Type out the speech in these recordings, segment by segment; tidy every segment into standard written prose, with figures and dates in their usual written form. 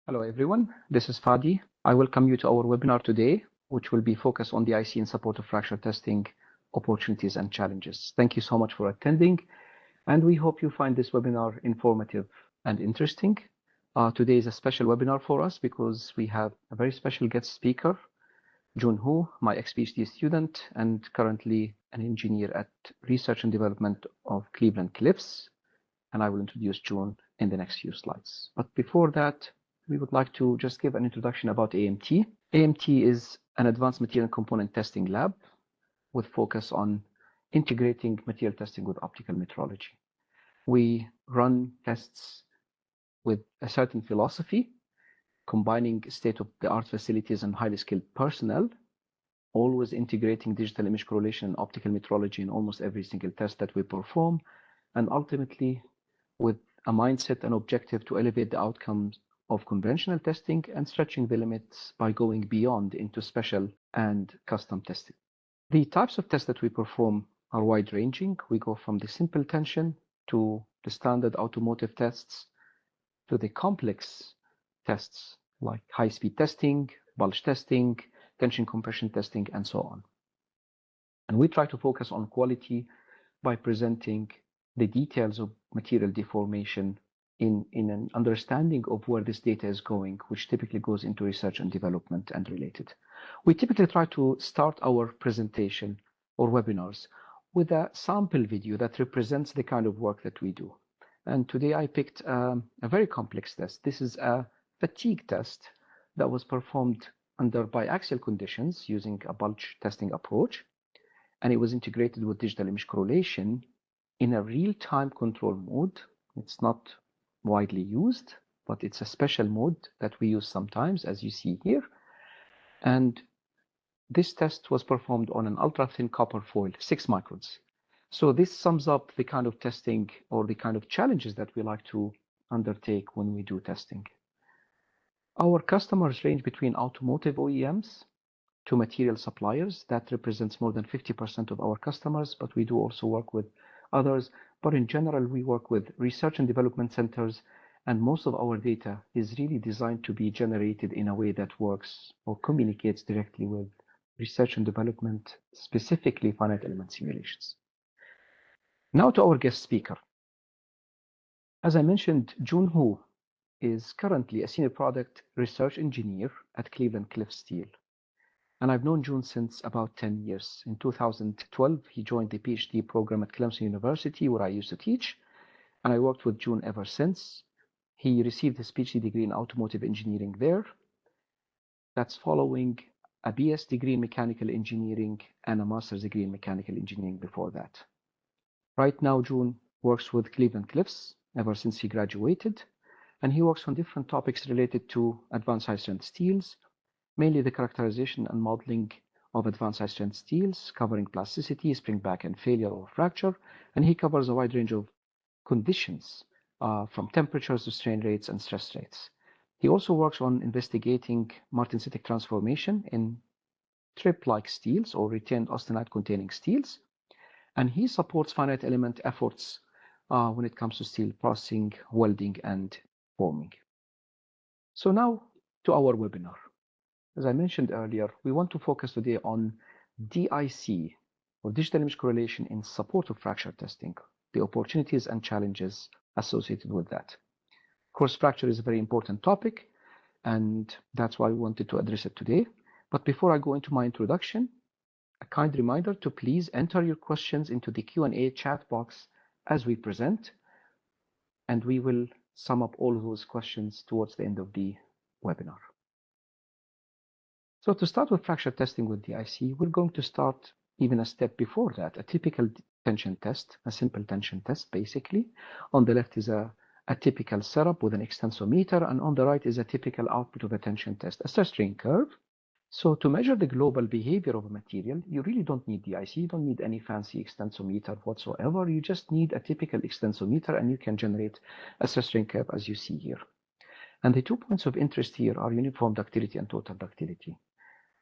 Hello everyone, this is Fadi. I welcome you to our webinar today, which will be focused on DIC in support of fracture testing, opportunities and challenges. Thank you so much for attending, and we hope you find this webinar informative and interesting. Today is a special webinar for us because we have a very special guest speaker, Jun Hu, my ex-PhD student and currently an engineer at Research and Development of Cleveland Cliffs, and I will introduce Jun in the next few slides. But before that, we would like to just give an introduction about AMT. AMT is an advanced material component testing lab with focus on integrating material testing with optical metrology. We run tests with a certain philosophy, combining state-of-the-art facilities and highly skilled personnel, always integrating digital image correlation and optical metrology in almost every single test that we perform, and ultimately with a mindset and objective to elevate the outcomes of conventional testing and stretching the limits by going beyond into special and custom testing. The types of tests that we perform are wide-ranging. We go from the simple tension to the standard automotive tests to the complex tests like high-speed testing, bulge testing, tension compression testing, and so on. And we try to focus on quality by presenting the details of material deformation in an understanding of where this data is going, which typically goes into research and development and related. We typically try to start our presentation or webinars with a sample video that represents the kind of work that we do. And today I picked a very complex test. This is a fatigue test that was performed under biaxial conditions using a bulge testing approach. And it was integrated with digital image correlation in a real-time control mode. It's not widely used, but it's a special mode that we use sometimes, as you see here. And this test was performed on an ultra-thin copper foil, 6 microns. So this sums up the kind of testing or the kind of challenges that we like to undertake when we do testing. Our customers range between automotive OEMs to material suppliers. That represents more than 50% of our customers, but we do also work with others. But in general, we work with research and development centers, and most of our data is really designed to be generated in a way that works or communicates directly with research and development, specifically finite element simulations. Now to our guest speaker. As I mentioned, Jun Hu is currently a senior product research engineer at Cleveland Cliffs Steel. And I've known Jun since about 10 years. In 2012, he joined the PhD program at Clemson University, where I used to teach, and I worked with Jun ever since. He received his PhD degree in automotive engineering there. That's following a BS degree in mechanical engineering and a master's degree in mechanical engineering before that. Right now, Jun works with Cleveland Cliffs ever since he graduated, and he works on different topics related to advanced high-strength steels, mainly the characterization and modeling of advanced high-strength steels, covering plasticity, spring back and failure or fracture, and he covers a wide range of conditions from temperatures to strain rates and stress rates. He also works on investigating martensitic transformation in trip-like steels or retained austenite-containing steels, and he supports finite element efforts when it comes to steel processing, welding, and forming. So now to our webinar. As I mentioned earlier, we want to focus today on DIC, or digital image correlation in support of fracture testing, the opportunities and challenges associated with that. Of course, fracture is a very important topic, and that's why we wanted to address it today. But before I go into my introduction, a kind reminder to please enter your questions into the Q&A chat box as we present, and we will sum up all of those questions towards the end of the webinar. So to start with fracture testing with DIC, we're going to start even a step before that, a typical tension test, a simple tension test, basically. On the left is a typical setup with an extensometer, and on the right is a typical output of a tension test, a stress strain curve. So to measure the global behavior of a material, you really don't need DIC, you don't need any fancy extensometer whatsoever. You just need a typical extensometer, and you can generate a stress strain curve as you see here. And the 2 points of interest here are uniform ductility and total ductility.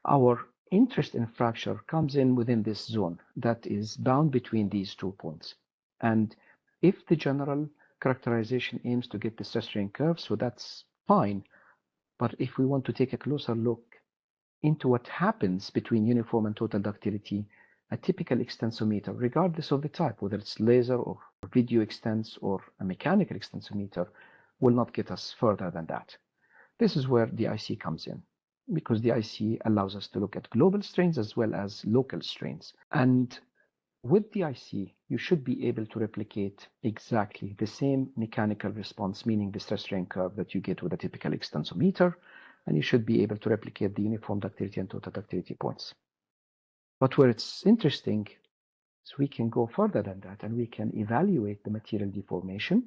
Our interest in fracture comes in within this zone that is bound between these 2 points. And if the general characterization aims to get the stress strain curve, so that's fine. But if we want to take a closer look into what happens between uniform and total ductility, a typical extensometer, regardless of the type, whether it's laser or video extents or a mechanical extensometer, will not get us further than that. This is where the DIC comes in, because the DIC allows us to look at global strains as well as local strains. And with the DIC, you should be able to replicate exactly the same mechanical response, meaning the stress strain curve that you get with a typical extensometer, and you should be able to replicate the uniform ductility and total ductility points. But where it's interesting is we can go further than that, and we can evaluate the material deformation,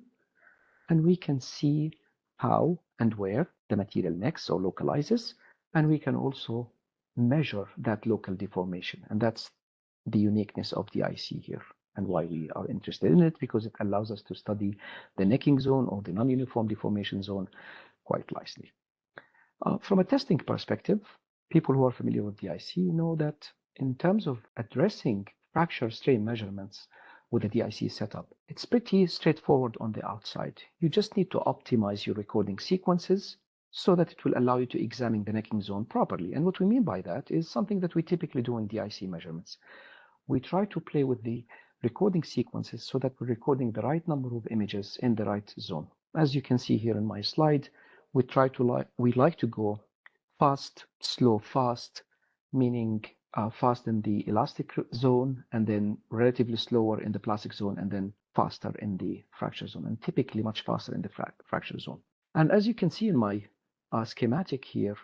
and we can see how and where the material necks or localizes, and we can also measure that local deformation. And that's the uniqueness of the DIC here, and why we are interested in it, because it allows us to study the necking zone or the non-uniform deformation zone quite nicely. From a testing perspective, people who are familiar with the DIC know that in terms of addressing fracture strain measurements with the DIC setup, it's pretty straightforward on the outside. You just need to optimize your recording sequences so that it will allow you to examine the necking zone properly. And what we mean by that is something that we typically do in DIC measurements. We try to play with the recording sequences so that we're recording the right number of images in the right zone. As you can see here in my slide, we like to go fast, slow, fast, meaning fast in the elastic zone, and then relatively slower in the plastic zone, and then faster in the fracture zone, and typically much faster in the fracture zone. And as you can see in my schematic here,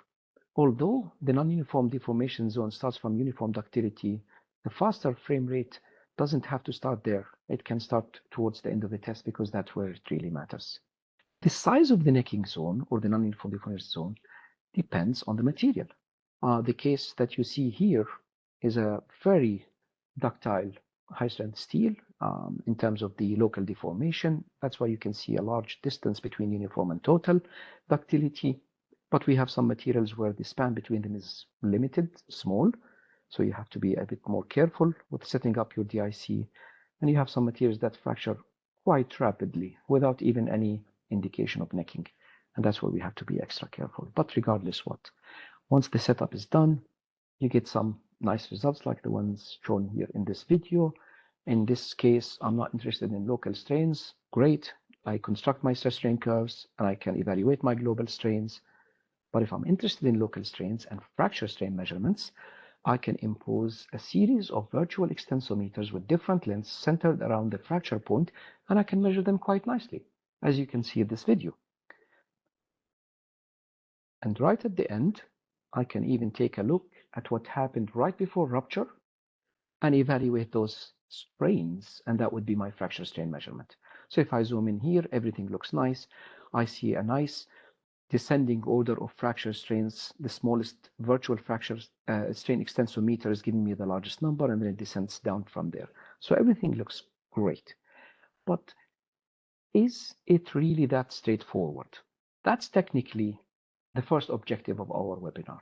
although the non-uniform deformation zone starts from uniform ductility, the faster frame rate doesn't have to start there. It can start towards the end of the test, because that's where it really matters. The size of the necking zone or the non-uniform deformation zone depends on the material. The case that you see here is a very ductile high-strength steel in terms of the local deformation. That's why you can see a large distance between uniform and total ductility. But we have some materials where the span between them is limited, small, so you have to be a bit more careful with setting up your DIC. And you have some materials that fracture quite rapidly without even any indication of necking, and that's where we have to be extra careful. But regardless what, once the setup is done, you get some nice results like the ones shown here in this video. In this case, I'm not interested in local strains. Great, I construct my stress strain curves and I can evaluate my global strains. But if I'm interested in local strains and fracture strain measurements, I can impose a series of virtual extensometers with different lengths centered around the fracture point, and I can measure them quite nicely, as you can see in this video. And right at the end, I can even take a look at what happened right before rupture and evaluate those strains, and that would be my fracture strain measurement. So if I zoom in here, everything looks nice. I see a nice descending order of fracture strains. The smallest virtual fracture strain extensometer is giving me the largest number, and then it descends down from there. So everything looks great. But is it really that straightforward? That's technically the first objective of our webinar.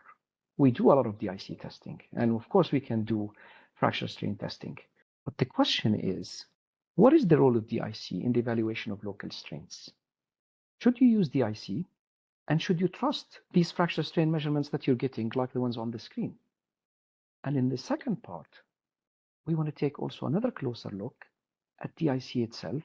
We do a lot of DIC testing, and of course we can do fracture strain testing. But the question is, what is the role of DIC in the evaluation of local strains? Should you use DIC? And should you trust these fracture strain measurements that you're getting, like the ones on the screen? And in the second part, we want to take also another closer look at DIC itself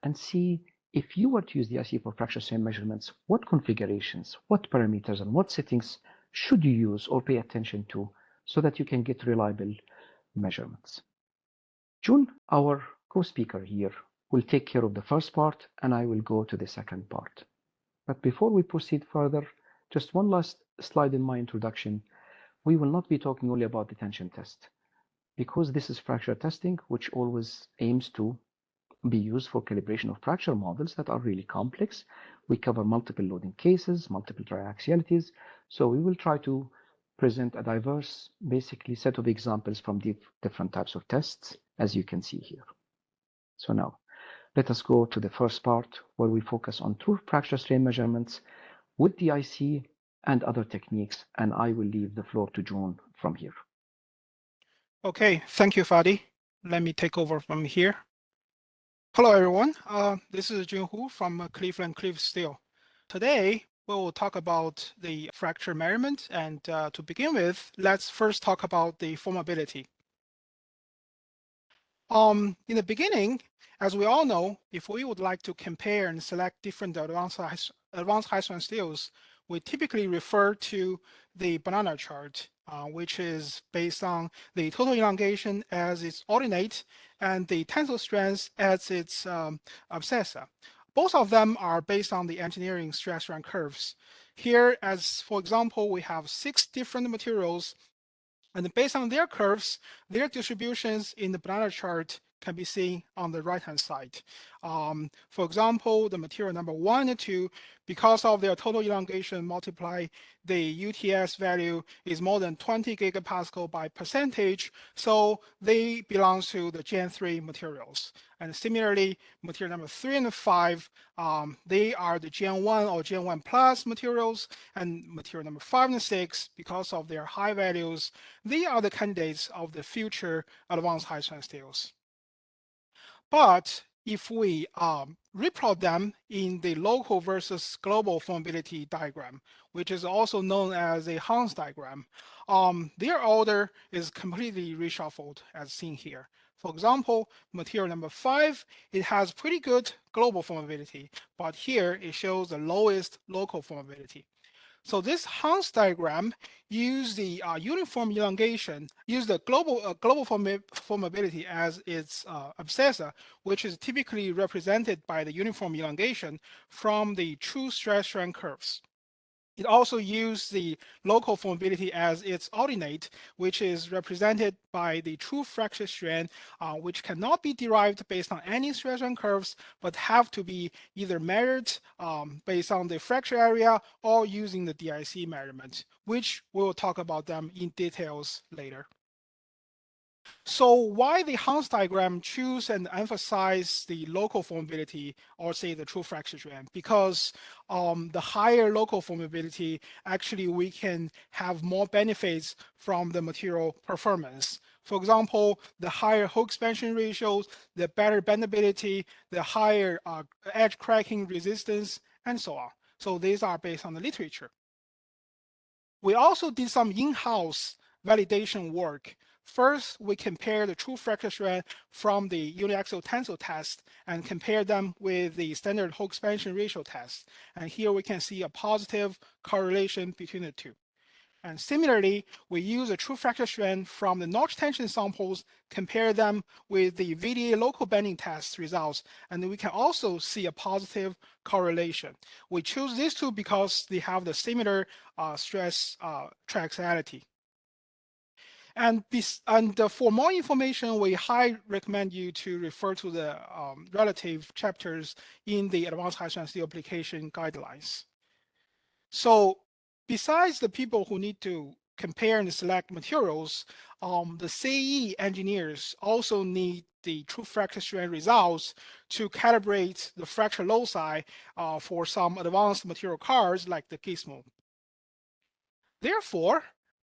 and see, if you were to use DIC for fracture strain measurements, what configurations, what parameters, and what settings should you use or pay attention to so that you can get reliable measurements? June, our co-speaker here, will take care of the first part, and I will go to the second part. But before we proceed further, just one last slide in my introduction. We will not be talking only about the tension test, because this is fracture testing, which always aims to be used for calibration of fracture models that are really complex. We cover multiple loading cases, multiple triaxialities. So we will try to present a diverse, basically, set of examples from different types of tests, as you can see here. So now, let us go to the first part, where we focus on true fracture strain measurements with DIC and other techniques, and I will leave the floor to June from here. Okay, thank you, Fadi. Let me take over from here. Hello, everyone. This is Jun Hu from Cleveland Cliff Steel. Today, we will talk about the fracture measurement. And to begin with, let's first talk about the formability. In the beginning, as we all know, if we would like to compare and select different advanced high-strength steels, we typically refer to the banana chart, which is based on the total elongation as its ordinate and the tensile strength as its abscissa. Both of them are based on the engineering stress-strain curves. Here, as for example, we have 6 different materials, and based on their curves, their distributions in the banana chart can be seen on the right-hand side. For example, the material number 1 and 2, because of their total elongation multiply the UTS value is more than 20 gigapascal by percentage, so they belong to the Gen 3 materials. And similarly, material number 3 and 5, they are the Gen 1 or Gen 1 plus materials, and material number 5 and 6, because of their high values, they are the candidates of the future advanced high-strength steels. But if we replot them in the local versus global formability diagram, which is also known as a Hans diagram, their order is completely reshuffled as seen here. For example, material number 5, it has pretty good global formability, but here it shows the lowest local formability. So this Hans diagram use the uniform elongation, use the global formability as its abscissa, which is typically represented by the uniform elongation from the true stress-strain curves. It also used the local formability as its ordinate, which is represented by the true fracture strain, which cannot be derived based on any stress strain curves, but have to be either measured based on the fracture area or using the DIC measurement, which we will talk about them in details later. So why the Hans diagram choose and emphasize the local formability, or say the true fracture strain? Because the higher local formability, actually we can have more benefits from the material performance. For example, the higher hole expansion ratios, the better bendability, the higher edge cracking resistance, and so on. So these are based on the literature. We also did some in-house validation work. First, we compare the true fracture strain from the uniaxial tensile test and compare them with the standard hole expansion ratio test. And here we can see a positive correlation between the two. And similarly, we use a true fracture strain from the notch tension samples, compare them with the VDA local bending test results, and we can also see a positive correlation. We choose these two because they have the similar stress-triaxiality. And for more information, we highly recommend you to refer to the relative chapters in the Advanced High-Strength Steel Application Guidelines. So besides the people who need to compare and select materials, the CE engineers also need the true fracture strain results to calibrate the fracture loci for some advanced material cards like the Gizmo. Therefore,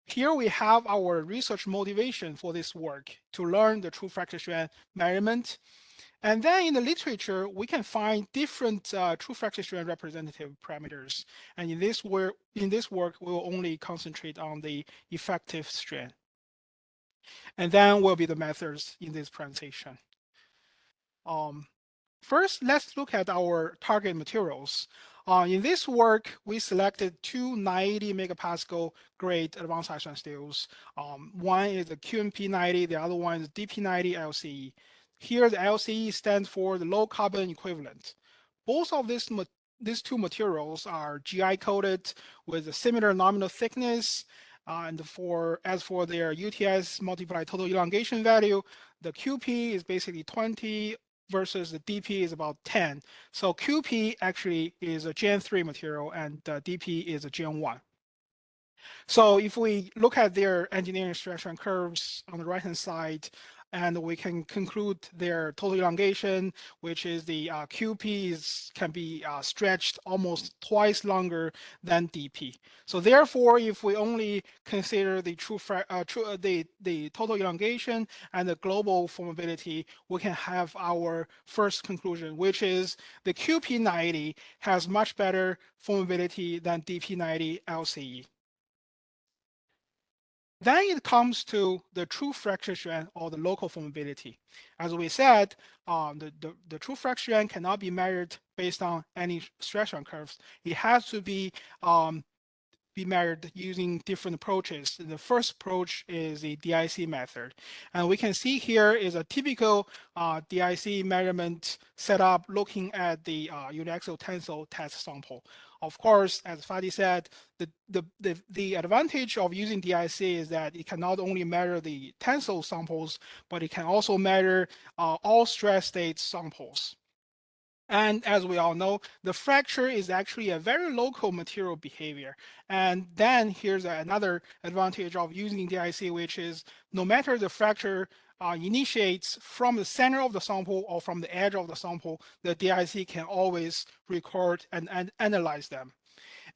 here we have our research motivation for this work to learn the true fracture strain measurement. And then in the literature, we can find different true fracture strain representative parameters. And in this work, we will only concentrate on the effective strain. And then will be the methods in this presentation. First, let's look at our target materials. In this work, we selected two 980 megapascal grade advanced high-strength steels. One is the QMP90, the other one is DP90 LCE. Here, the LCE stands for the low carbon equivalent. Both of these two materials are GI coated with a similar nominal thickness. And as for their UTS multiplied total elongation value, the QP is basically 20 versus the DP is about 10. So QP actually is a Gen 3 material and DP is a Gen 1. So if we look at their engineering stress strain curves on the right-hand side, and we can conclude their total elongation, which is the QP can be stretched almost twice longer than DP. So therefore, if we only consider the the total elongation and the global formability, we can have our first conclusion, which is the QP90 has much better formability than DP90 LCE. Then it comes to the true fracture strength or the local formability. As we said, the true fracture strength cannot be measured based on any stress curves. It has to be measured using different approaches. The first approach is the DIC method. And we can see here is a typical DIC measurement setup looking at the uniaxial tensile test sample. Of course, as Fadi said, the advantage of using DIC is that it can not only measure the tensile samples, but it can also measure all stress state samples. And as we all know, the fracture is actually a very local material behavior. And then here's another advantage of using DIC, which is no matter the fracture initiates from the center of the sample or from the edge of the sample, the DIC can always record and analyze them.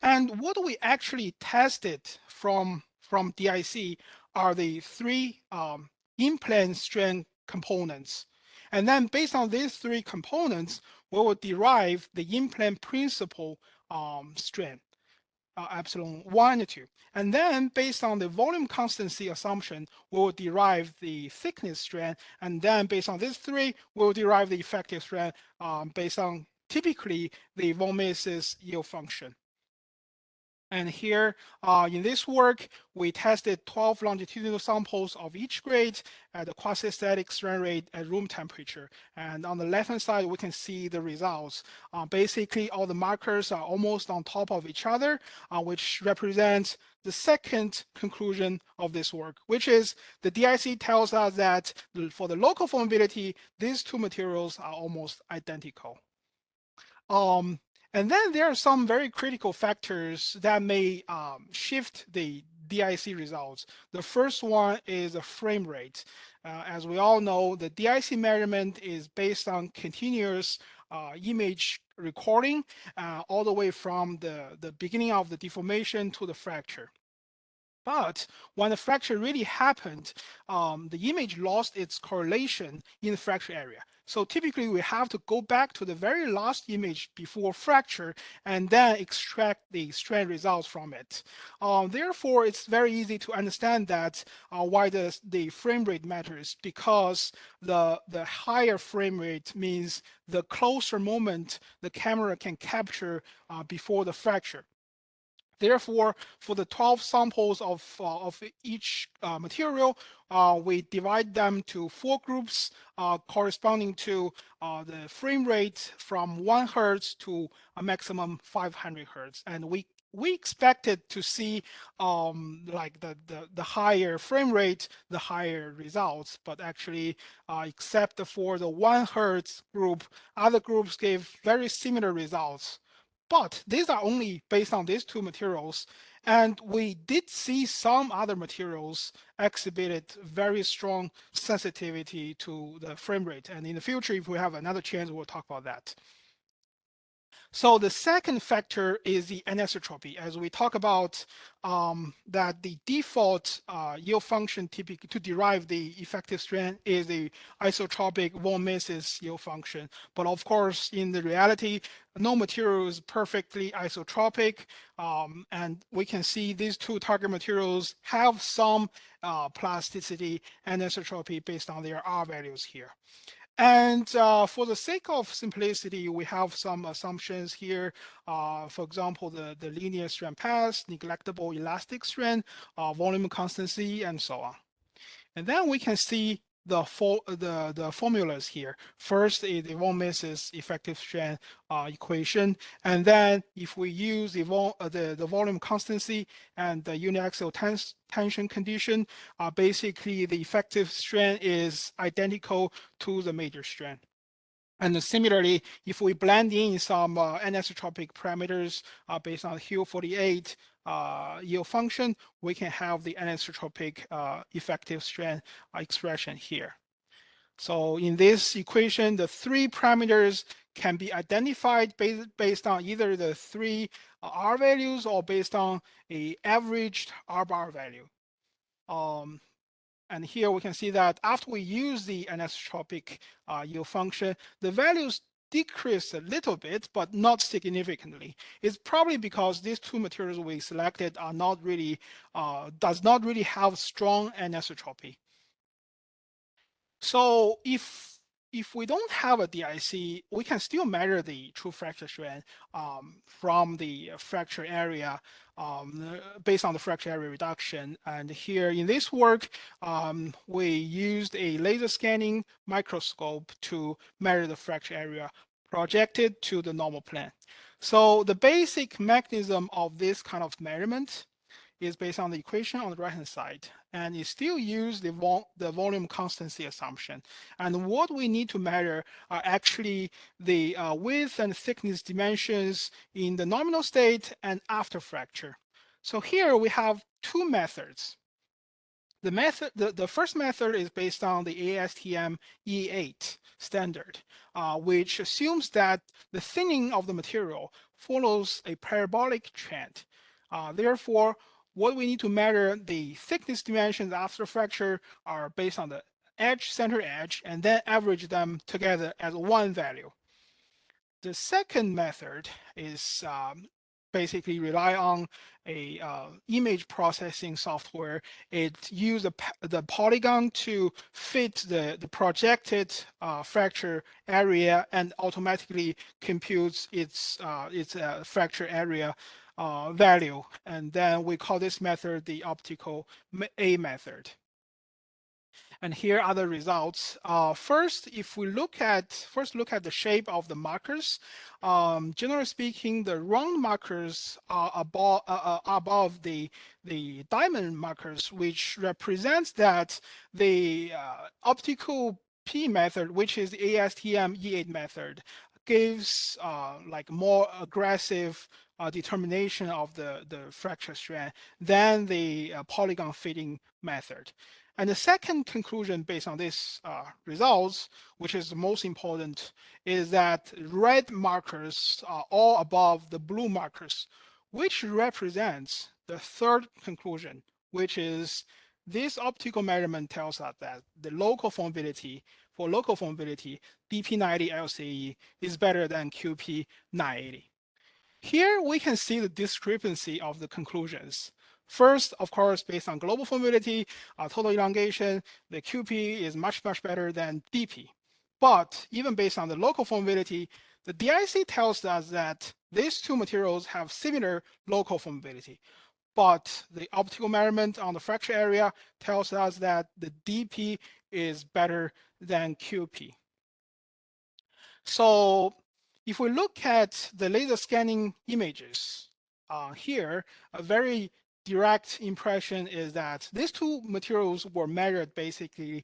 And what we actually tested from DIC are the three in-plane strain components. And then based on these three components, we will derive the in-plane principal strain, epsilon 1 and 2. And then based on the volume constancy assumption, we will derive the thickness strain. And then based on these three, we will derive the effective strain based on typically the von Mises yield function. And here in this work, we tested 12 longitudinal samples of each grade at a quasi-static strain rate at room temperature. And on the left-hand side, we can see the results. Basically, all the markers are almost on top of each other, which represents the second conclusion of this work, which is the DIC tells us that for the local formability, these two materials are almost identical. And then there are some very critical factors that may shift the DIC results. The first one is the frame rate. As we all know, the DIC measurement is based on continuous image recording all the way from the beginning of the deformation to the fracture. But when the fracture really happened, the image lost its correlation in the fracture area. So typically we have to go back to the very last image before fracture and then extract the strain results from it. Therefore, it's very easy to understand that why the frame rate matters, because the higher frame rate means the closer moment the camera can capture before the fracture. Therefore, for the 12 samples of each material, we divide them to 4 groups corresponding to the frame rate from 1 Hertz to a maximum 500 Hertz. And we expected to see like the higher frame rate, the higher results, but actually, except for the 1 Hertz group, other groups gave very similar results. But these are only based on these two materials. And we did see some other materials exhibited very strong sensitivity to the frame rate. And in the future, if we have another chance, we'll talk about that. So the second factor is the anisotropy. As we talk about that the default yield function typically to derive the effective strain is the isotropic von Mises yield function. But of course, in the reality, no material is perfectly isotropic. And we can see these two target materials have some plasticity and anisotropy based on their R values here. And for the sake of simplicity, we have some assumptions here. For example, the linear strain path, neglectable elastic strain, volume constancy, and so on. And then we can see the formulas here. First is the von Mises effective strain equation, and then if we use the volume constancy and the uniaxial tension condition, basically the effective strain is identical to the major strain. And similarly, if we blend in some anisotropic parameters based on Hill 48 yield function, we can have the anisotropic effective strain expression here. So in this equation, the three parameters can be identified based on either the three R values or based on a averaged R bar value. And here we can see that after we use the anisotropic yield function, the values decrease a little bit, but not significantly. It's probably because these two materials we selected are not really, does not really have strong anisotropy. So if we don't have a DIC, we can still measure the true fracture strength from the fracture area based on the fracture area reduction. And here in this work, we used a laser scanning microscope to measure the fracture area projected to the normal plane. So the basic mechanism of this kind of measurement is based on the equation on the right-hand side, and it still uses the volume constancy assumption. And what we need to measure are actually the width and thickness dimensions in the nominal state and after fracture. So here we have two methods. The first method is based on the ASTM E8 standard, which assumes that the thinning of the material follows a parabolic trend. Therefore, what we need to measure the thickness dimensions after fracture are based on the center edge, and then average them together as one value. The second method is basically rely on a image processing software. It uses the polygon to fit the projected fracture area and automatically computes its fracture area value. And then we call this method the optical A method. And here are the results. First, if we look at the shape of the markers, generally speaking, the round markers are above the diamond markers, which represents that the optical P method, which is the ASTM E8 method, gives like more aggressive determination of the fracture strength than the polygon fitting method. And the second conclusion based on these results, which is the most important, is that red markers are all above the blue markers, which represents the third conclusion, which is this optical measurement tells us that the local formability, DP90 LCE is better than QP 980. Here we can see the discrepancy of the conclusions. First, of course, based on global formability, total elongation, the QP is much better than DP. But even based on the local formability, the DIC tells us that these two materials have similar local formability. But the optical measurement on the fracture area tells us that the DP is better than QP. So if we look at the laser scanning images here, a very direct impression is that these two materials were measured basically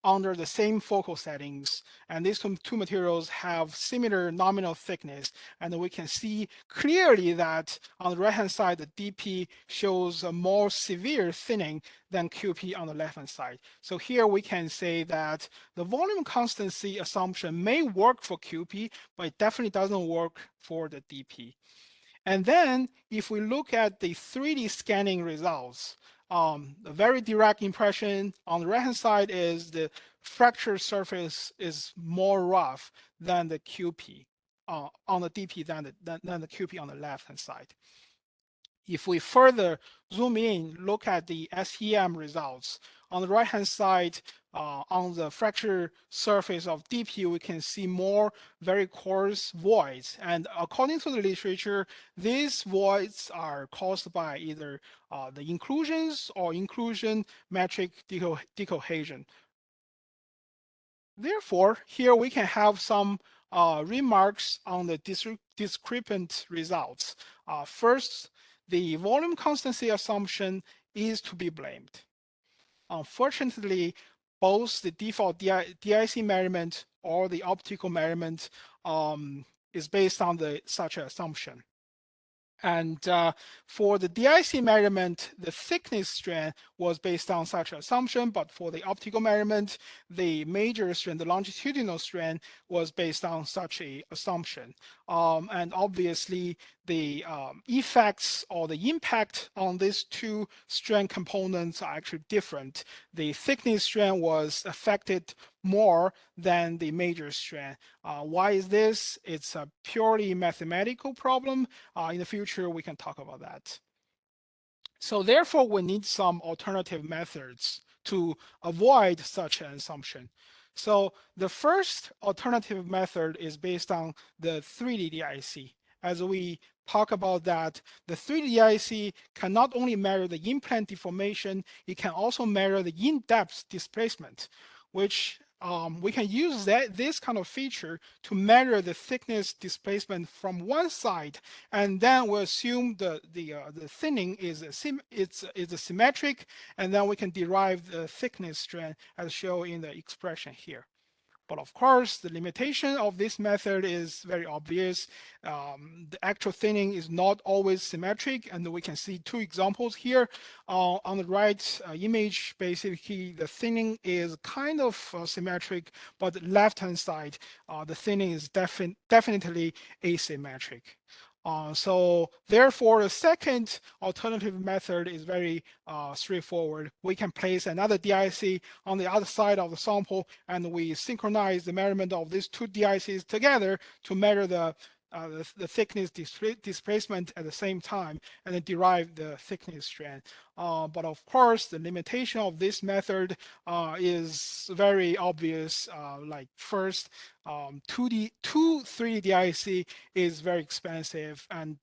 under the same focal settings, and these two materials have similar nominal thickness, and we can see clearly that on the right hand side the DP shows a more severe thinning than QP on the left hand side. So here we can say that the volume constancy assumption may work for QP, but it definitely doesn't work for the DP. And then if we look at the 3D scanning results, a very direct impression on the right-hand side is the fracture surface is more rough than the QP on the DP than the QP on the left-hand side. If we further zoom in, look at the SEM results, on the right-hand side, on the fracture surface of DP, we can see more very coarse voids. And according to the literature, these voids are caused by either the inclusions or inclusion metric decohesion. Therefore, here we can have some remarks on the discrepant results. First, the volume constancy assumption is to be blamed. Unfortunately, both the default DIC measurement or the optical measurement is based on such an assumption. And for the DIC measurement, the thickness strand was based on such assumption, but for the optical measurement, the major strand, the longitudinal strand, was based on such a assumption. And obviously, the effects or the impact on these two strand components are actually different. The thickness strand was affected more than the major strand. Why is this? It's a purely mathematical problem. In the future, we can talk about that. So therefore, we need some alternative methods to avoid such an assumption. So the first alternative method is based on the 3D DIC. As we talk about that, the 3D DIC can not only measure the in-plane deformation, it can also measure the in-depth displacement, which we can use this kind of feature to measure the thickness displacement from one side, and then we'll assume the thinning is symmetric, and then we can derive the thickness strand as shown in the expression here. But of course, the limitation of this method is very obvious. The actual thinning is not always symmetric, and we can see two examples here. On the right image, basically the thinning is kind of symmetric, but the left-hand side, the thinning is definitely asymmetric. So therefore, the second alternative method is very straightforward. We can place another DIC on the other side of the sample, and we synchronize the measurement of these two DICs together to measure the thickness displacement at the same time, and then derive the thickness strand. But of course, the limitation of this method is very obvious. Like first, 3D DIC is very expensive, and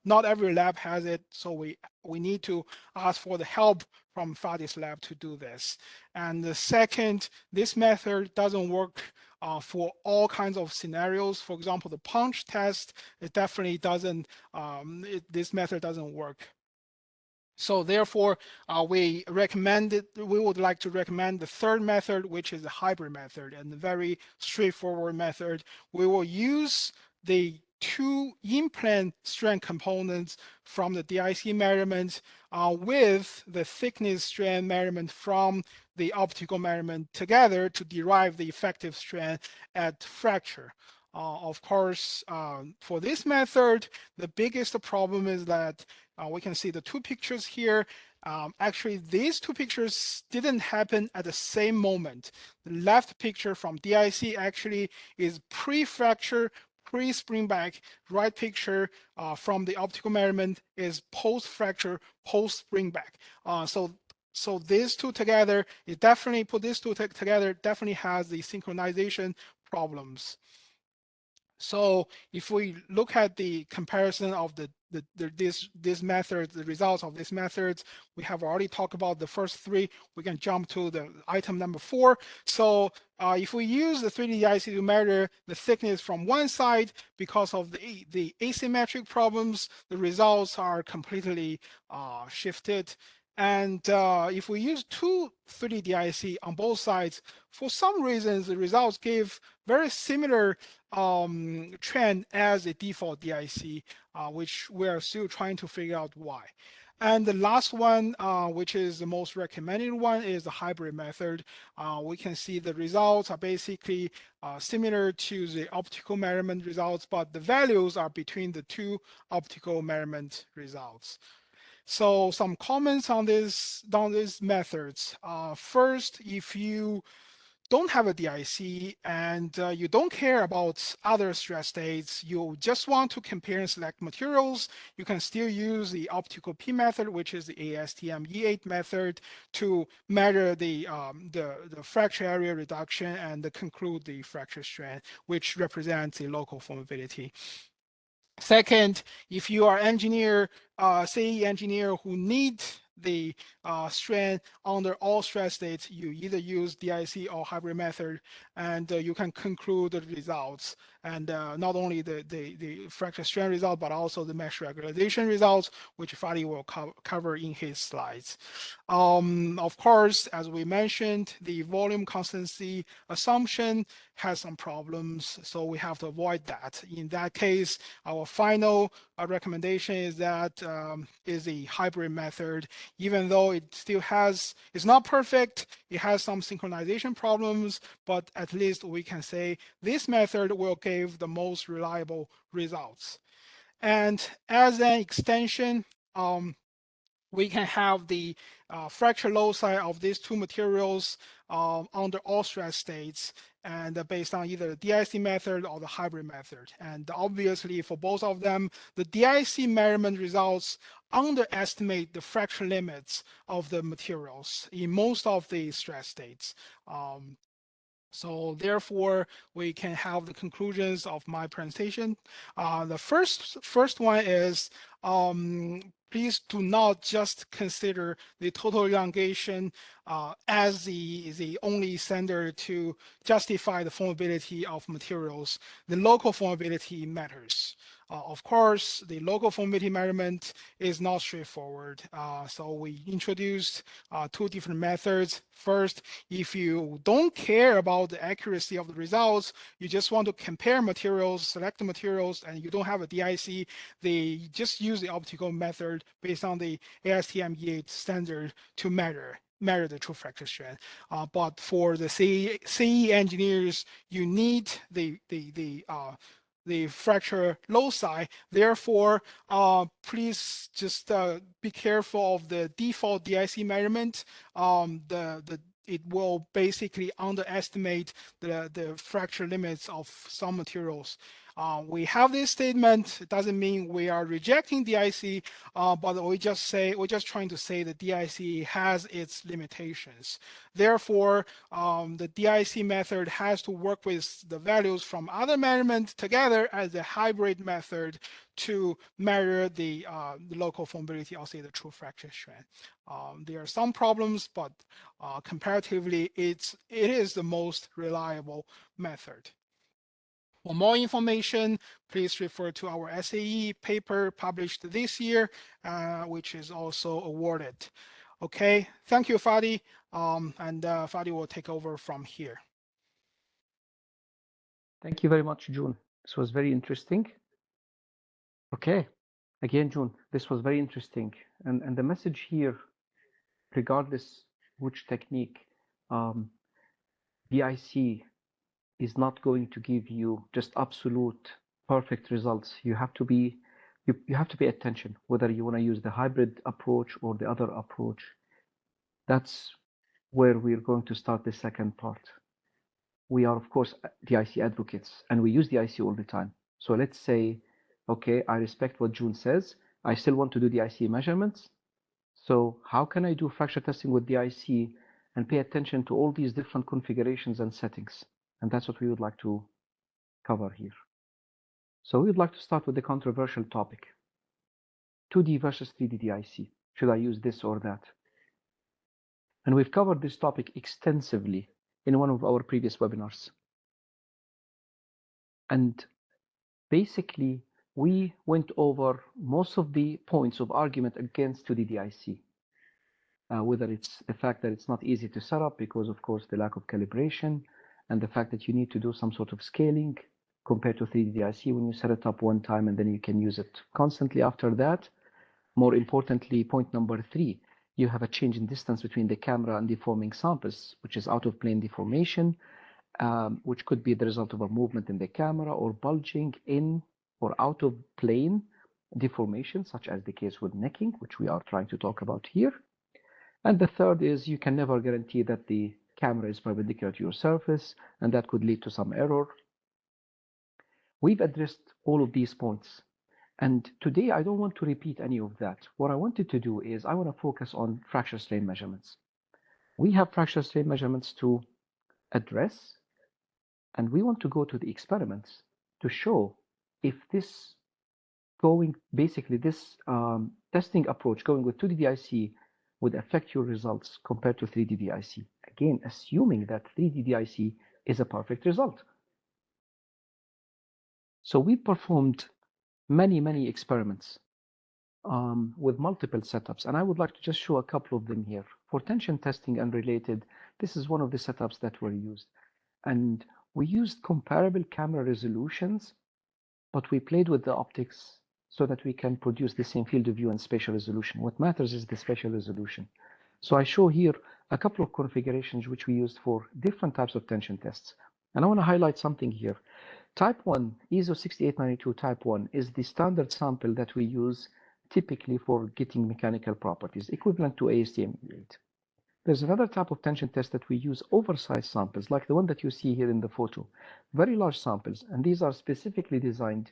not every lab has it. So we need to ask for the help from Fadi's lab to do this. And the second, this method doesn't work for all kinds of scenarios. For example, the punch test, it definitely doesn't, this method doesn't work. So therefore, we would like to recommend the third method, which is the hybrid method, and a very straightforward method. We will use the two in-plane strand components from the DIC measurement with the thickness strand measurement from the optical measurement together to derive the effective strand at fracture. Of course, for this method, the biggest problem is that we can see the two pictures here. Actually, these two pictures didn't happen at the same moment. The left picture from DIC actually is pre-fracture, pre-spring back. Right picture from the optical measurement is post-fracture, post-spring back. So these two together, it definitely put these two together, definitely has the synchronization problems. So if we look at the comparison of this method, the results of this methods, we have already talked about the first three. We can jump to the item number 4. So if we use the 3D DIC to measure the thickness from one side, because of the asymmetric problems, the results are completely shifted. And if we use two 3D DIC on both sides, for some reasons, the results give very similar trend as a default DIC, which we are still trying to figure out why. And the last one, which is the most recommended one, is the hybrid method. We can see the results are basically similar to the optical measurement results, but the values are between the two optical measurement results. So some comments on these methods. First, if you don't have a DIC and you don't care about other stress states, you just want to compare and select materials, you can still use the optical P method, which is the ASTM E8 method, to measure the fracture area reduction and conclude the fracture strength, which represents the local formability. Second, if you are engineer, CAE engineer who need the strand under all stress states, you either use DIC or hybrid method, and you can conclude the results. And not only the fracture strand result, but also the mesh regularization results, which Fadi will cover in his slides. Of course, as we mentioned, the volume constancy assumption has some problems, so we have to avoid that. In that case, our final recommendation is that is a hybrid method. Even though it still has, it's not perfect, it has some synchronization problems, but at least we can say this method will give the most reliable results. And as an extension, we can have the fracture loci of these two materials under all stress states, and based on either the DIC method or the hybrid method. And obviously for both of them, the DIC measurement results underestimate the fracture limits of the materials in most of the stress states. So therefore, we can have the conclusions of my presentation. The first one is, please do not just consider the total elongation as the only standard to justify the formability of materials. The local formability matters. Of course, the local formability measurement is not straightforward. So we introduced two different methods. First, if you don't care about the accuracy of the results, you just want to compare materials, select the materials, and you don't have a DIC, they just use the optical method based on the ASTM-E8 standard to measure the true fracture strength. But for the CE engineers, you need the fracture loci. Therefore, please just be careful of the default DIC measurement. It will basically underestimate the fracture limits of some materials. We have this statement. It doesn't mean we are rejecting DIC, but we're just trying to say that DIC has its limitations. Therefore, the DIC method has to work with the values from other measurements together as a hybrid method to measure the local formability, I'll say the true fracture strength. There are some problems, but comparatively, it is the most reliable method. For more information, please refer to our SAE paper published this year, which is also awarded. Okay, thank you, Fadi. And Fadi will take over from here. Thank you very much, June. This was very interesting. Okay, again, June, this was very interesting. And the message here, regardless which technique, DIC is not going to give you just absolute perfect results. You have to be you have to pay attention whether you want to use the hybrid approach or the other approach. That's where we're going to start the second part. We are, of course, DIC advocates, and we use DIC all the time. So let's say, okay, I respect what June says. I still want to do DIC measurements. So how can I do fracture testing with DIC and pay attention to all these different configurations and settings? And that's what we would like to cover here. So we would like to start with the controversial topic. 2D versus 3D DIC. Should I use this or that? And we've covered this topic extensively in one of our previous webinars. And basically, we went over most of the points of argument against 2D DIC. Whether it's the fact that it's not easy to set up because, of course, the lack of calibration, and the fact that you need to do some sort of scaling compared to 3D DIC when you set it up one time and then you can use it constantly after that. More importantly, point number 3, you have a change in distance between the camera and deforming samples, which is out of plane deformation, which could be the result of a movement in the camera or bulging in or out of plane deformation, such as the case with necking, which we are trying to talk about here. And the third is you can never guarantee that the camera is perpendicular to your surface, and that could lead to some error. We've addressed all of these points. And today I don't want to repeat any of that. What I wanted to do is I want to focus on fracture strain measurements. We have fracture strain measurements to address, and we want to go to the experiments to show if this testing approach going with 2D DIC would affect your results compared to 3D DIC. Again, assuming that 3D DIC is a perfect result. So we performed many experiments with multiple setups, and I would like to just show a couple of them here. For tension testing and related, this is one of the setups that were used. And We used comparable camera resolutions, but we played with the optics so that we can produce the same field of view and spatial resolution. What matters is the spatial resolution. So I show here a couple of configurations which we used for different types of tension tests. And I want to highlight something here. Type 1, ISO 6892 Type 1 is the standard sample that we use typically for getting mechanical properties, equivalent to ASTM-E8. There's another type of tension test that we use oversized samples, like the one that you see here in the photo. Very large samples, and these are specifically designed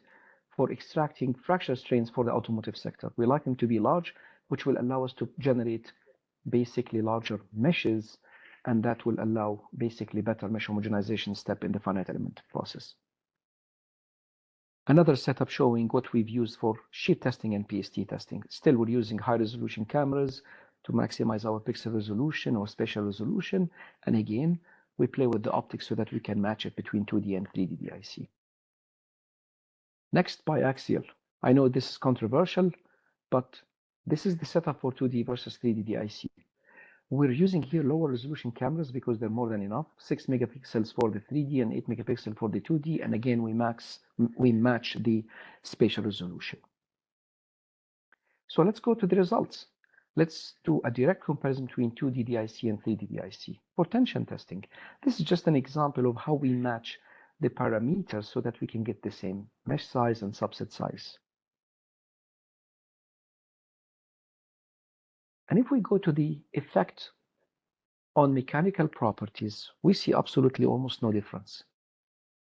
for extracting fracture strains for the automotive sector. We like them to be large, which will allow us to generate basically larger meshes, and that will allow basically better mesh homogenization step in the finite element process. Another setup showing what we've used for shear testing and PST testing. Still, we're using high resolution cameras to maximize our pixel resolution or spatial resolution. And again, we play with the optics so that we can match it between 2D and 3D DIC. Next, biaxial. I know this is controversial, but this is the setup for 2D versus 3D DIC. We're using here lower resolution cameras because they're more than enough, 6 megapixels for the 3D and 8 megapixels for the 2D. And again, we match the spatial resolution. So let's go to the results. Let's do a direct comparison between 2D DIC and 3D DIC for tension testing. This is just an example of how we match the parameters so that we can get the same mesh size and subset size. And if we go to the effect on mechanical properties, we see absolutely almost no difference.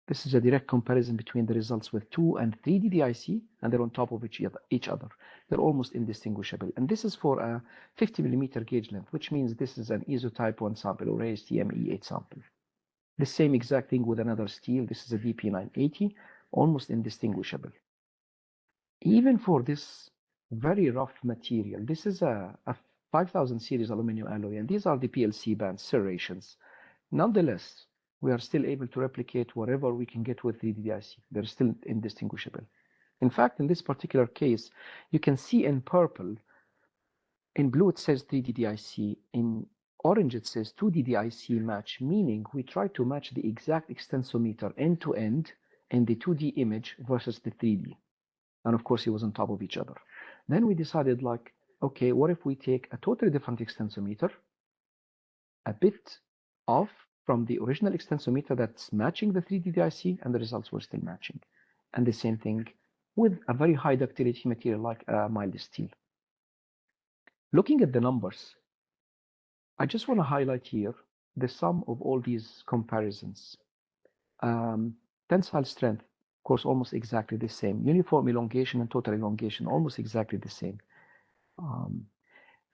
This is a direct comparison between the results with 2 and 3D DIC, and they're on top of each other. They're almost indistinguishable. And this is for a 50 millimeter gauge length, which means this is an ISO Type 1 sample or ASTM-E8 sample. The same exact thing with another steel. This is a DP980, almost indistinguishable. Even for this very rough material, this is a 5000 series aluminum alloy, and these are the PLC bands, serrations. Nonetheless, we are still able to replicate whatever we can get with 3D DIC. They're still indistinguishable. In fact, in this particular case, you can see in purple, in blue it says 3D DIC, in orange it says 2D DIC match, meaning we try to match the exact extensometer end to end in the 2D image versus the 3D. And of course, it was on top of each other. Then we decided, like, okay, what if we take a totally different extensometer, a bit off from the original extensometer that's matching the 3D DIC, and the results were still matching. And the same thing with a very high ductility material like a mild steel. Looking at the numbers, I just want to highlight here the sum of all these comparisons. Tensile strength, of course, almost exactly the same. Uniform elongation and total elongation, almost exactly the same.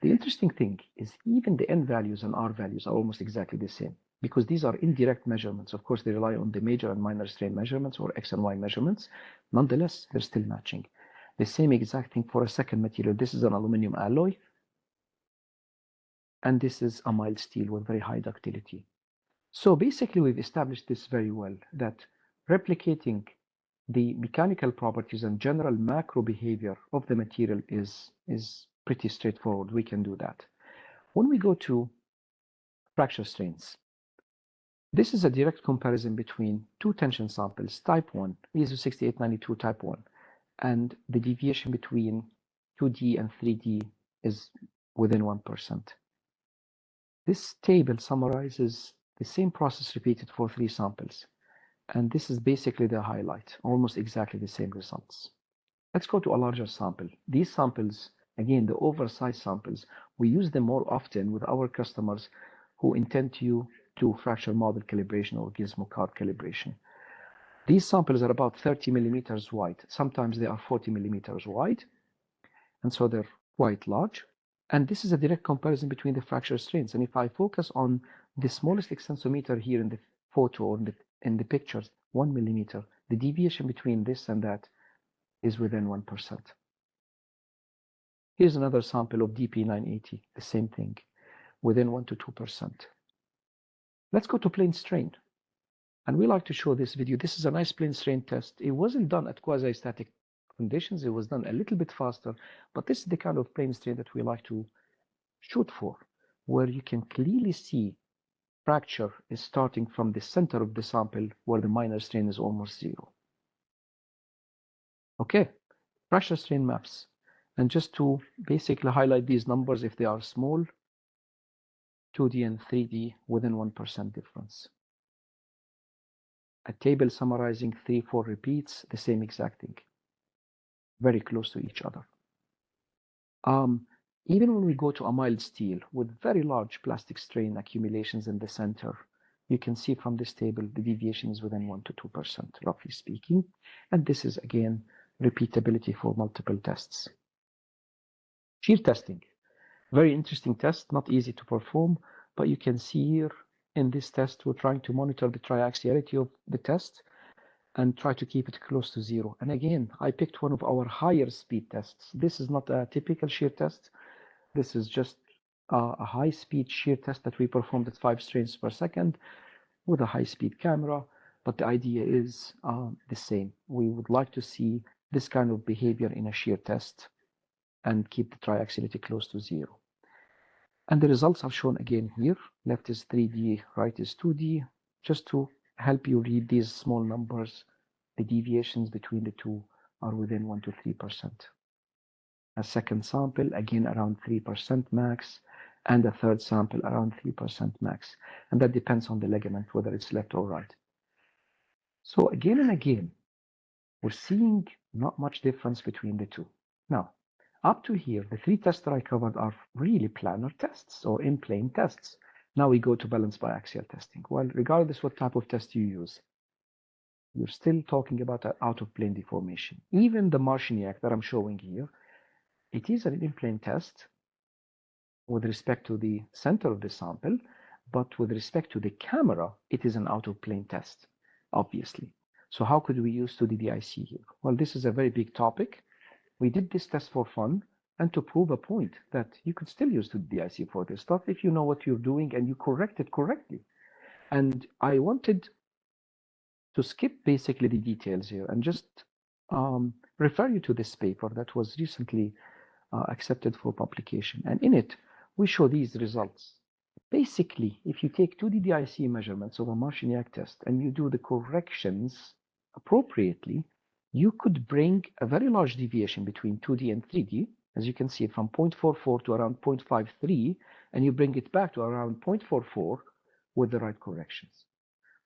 The interesting thing is even the N values and R values are almost exactly the same because these are indirect measurements. Of course, they rely on the major and minor strain measurements or X and Y measurements. Nonetheless, they're still matching. The same exact thing for a second material. This is an aluminum alloy, and this is a mild steel with very high ductility. So basically, we've established this very well, that replicating the mechanical properties and general macro behavior of the material is pretty straightforward. We can do that. When we go to fracture strains, this is a direct comparison between two tension samples, Type 1, ISO 6892 Type 1, and the deviation between 2D and 3D is within 1%. This table summarizes the same process repeated for 3 samples. And this is basically the highlight, almost exactly the same results. Let's go to a larger sample. These samples, again, the oversized samples, we use them more often with our customers who intend to do fracture model calibration or gizmo card calibration. These samples are about 30 millimeters wide. Sometimes they are 40 millimeters wide, and so they're quite large. And this is a direct comparison between the fracture strains. And if I focus on the smallest extensometer here in the photo or in the pictures, 1 millimeter, the deviation between this and that is within 1%. Here's another sample of DP980, the same thing, within 1 to 2%. Let's go to plane strain. And we like to show this video. This is a nice plane strain test. It wasn't done at quasi-static conditions. It was done a little bit faster, but this is the kind of plane strain that we like to shoot for, where you can clearly see fracture is starting from the center of the sample where the minor strain is almost zero. Okay, fracture strain maps. And just to basically highlight these numbers, if they are small, 2D and 3D within 1% difference. A table summarizing 3-4 repeats, the same exact thing. Very close to each other. Even when we go to a mild steel with very large plastic strain accumulations in the center, you can see from this table the deviation is within 1 to 2%, roughly speaking. And this is, again, repeatability for multiple tests. Shear testing. Very interesting test, not easy to perform, but you can see here in this test, we're trying to monitor the triaxiality of the test and try to keep it close to zero. And again, I picked one of our higher speed tests. This is not a typical shear test. This is just a high speed shear test that we performed at 5 strains per second with a high speed camera. But the idea is the same. We would like to see this kind of behavior in a shear test and keep the triaxiality close to zero. And the results are shown again here. Left is 3D, right is 2D, just to help you read these small numbers. The deviations between the two are within 1 to 3%. A second sample, again around 3% max, and a third sample around 3% max. And that depends on the ligament, whether it's left or right. So again and again, we're seeing not much difference between the two. Now, up to here, the 3 tests that I covered are really planar tests or in-plane tests. Now we go to balanced biaxial testing. Well, regardless what type of test you use, you're still talking about an out-of-plane deformation. Even the Marciniak that I'm showing here, it is an in-plane test with respect to the center of the sample, but with respect to the camera, it is an out-of-plane test, obviously. So how could we use 2D DIC here? Well, this is a very big topic. We did this test for fun and to prove a point that you could still use 2D DIC for this stuff if you know what you're doing and you correct it correctly. And I wanted to skip basically the details here and just refer you to this paper that was recently accepted for publication. And in it, we show these results. Basically, if you take 2D DIC measurements of a Marciniak test and you do the corrections appropriately, you could bring a very large deviation between 2D and 3D, as you can see, from 0.44 to around 0.53, and you bring it back to around 0.44 with the right corrections.